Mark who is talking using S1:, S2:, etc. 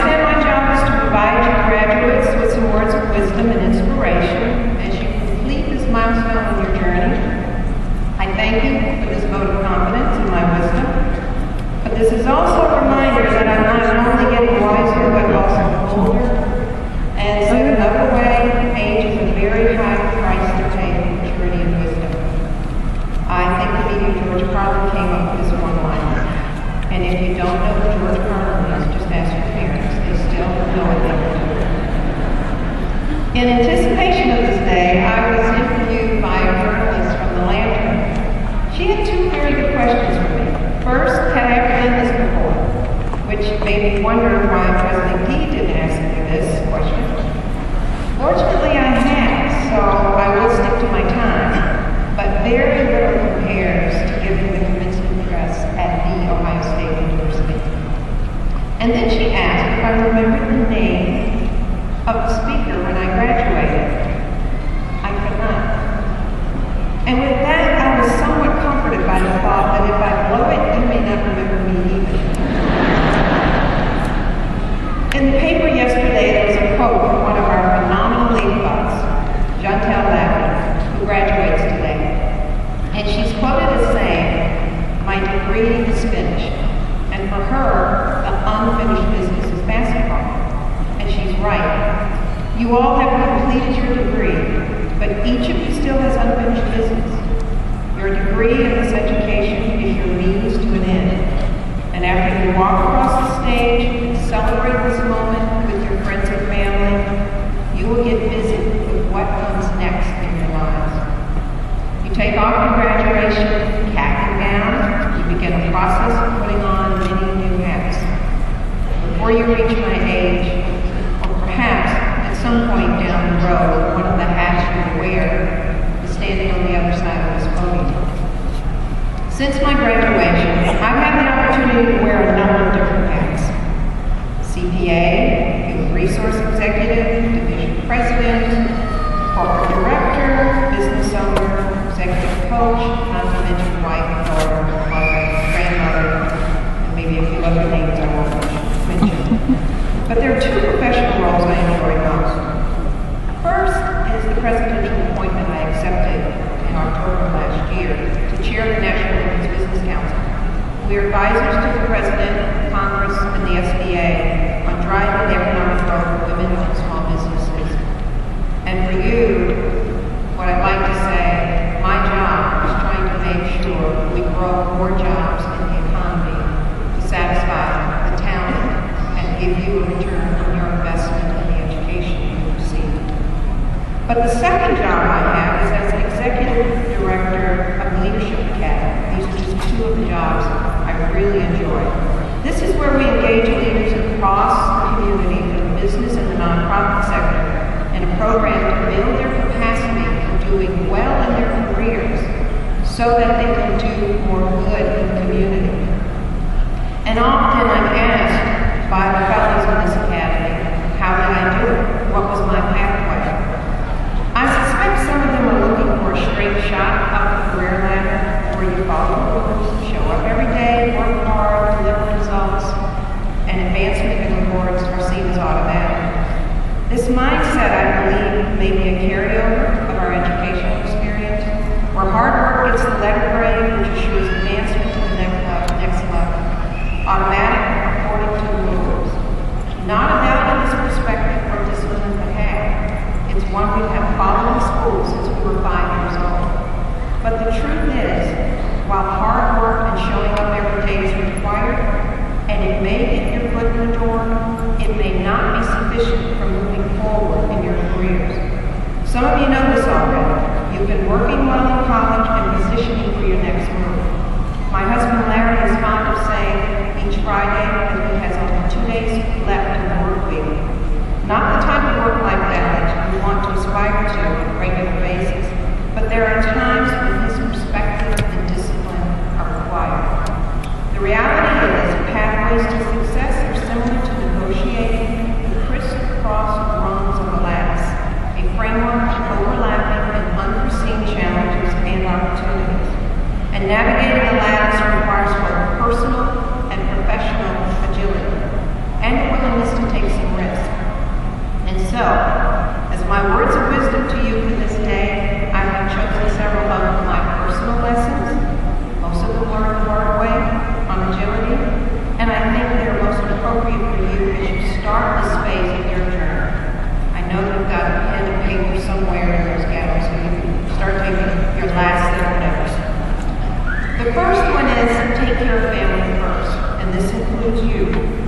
S1: understand my job is to provide you graduates with some words of wisdom and inspiration as you complete this milestone in your journey. I thank you for this vote of confidence in my wisdom, but this is also a reminder that I'm not only getting wiser, but also older. And so another way, age is a very high price to pay for maturity and wisdom. I think the media George Carlin came up with this one line. And if you don't know who George Carlin is, just ask your parents. They still know what they do. In anticipation of this day, I was interviewed by a journalist from the Lantern. She had two very good questions for me. First, had I ever done this before? Which made me wonder why President D didn't ask me this question. Fortunately, I have, so I will stick to my time, but very little compares to giving the commencement address at the Ohio State University. And then she asked if I remembered the name of the speaker when I graduated. I could not. And with that, I was somewhat comforted by the thought that if I blow it, you may not remember me either. In the paper yesterday, there was a quote from one of our phenomenal leadbots, Chantel Lavin, who graduates today. And she's quoted as saying, "My degree is finished." And for her, the unfinished business is basketball. And she's right. You all have completed your degree, but each of you still has unfinished business. Your degree and this education is your means to an end. And after you walk across the stage and celebrate this moment with your friends and family, you will get busy with what comes next in your lives. You take off your graduation cap and gown, you begin a process of putting on many new hats. Before you reach my age, or perhaps at some point down the road, one of the hats you wear is standing on the other side of this podium. Since my graduation, I've had the opportunity to wear a number of different hats. CPA, Human Resource Executive, Division President, Corporate Director, Business Owner, Executive Coach, not to mention wife, daughter, mother, grandmother, and maybe a few other names I won't mention. But there are two professional roles I enjoy most. First is the presidential appointment I accepted in October last year to chair the National Women's Business Council. We are advisors to the President, Congress, and the SBA on driving the economic growth of women and small businesses. And for you, what I'd like to say, my job is trying to make sure we grow more jobs in the economy to satisfy the talent and give you a return on your investment in the education you receive. But the second job I have is as Executive Director of Leadership Academy. These are just two of the jobs I really enjoy. This is where we engage leaders across the community, from business and the nonprofit sector, in a program to build their capacity for doing well in their careers so that they can do more good in the community. And often I'm asked by the fellows in this academy, how did I do it? What was my pathway? I suspect some of them are looking for a straight shot up the career ladder, where you follow rules, show up every day, work hard, deliver results, and advancement and rewards are seen as automatic. This mindset, I believe, may be a carryover of our educational experience, where hard work gets the letter grade, which assures advancement to the next level, automatic according to the rules. Not a valueless perspective or discipline to have. It's one we have followed in school since we were 5 years old. But the truth is, while hard work and showing up every day is required, and it may get your foot in the door, it may not be sufficient for moving forward in your careers. Some of you know this already. You've been working well in college and positioning for your next move. My husband Larry is fond of saying each Friday that he has only 2 days left in the work week. Not the type of work-life balance you want to aspire to on a regular basis, but there are times when his perspective and discipline are required. The reality is, pathways to success are similar to negotiating the crisscross rungs of a lattice, a framework of overlapping and unforeseen challenges and opportunities. And navigating the lattice requires both personal and professional agility, and a willingness take care of family first, and this includes you.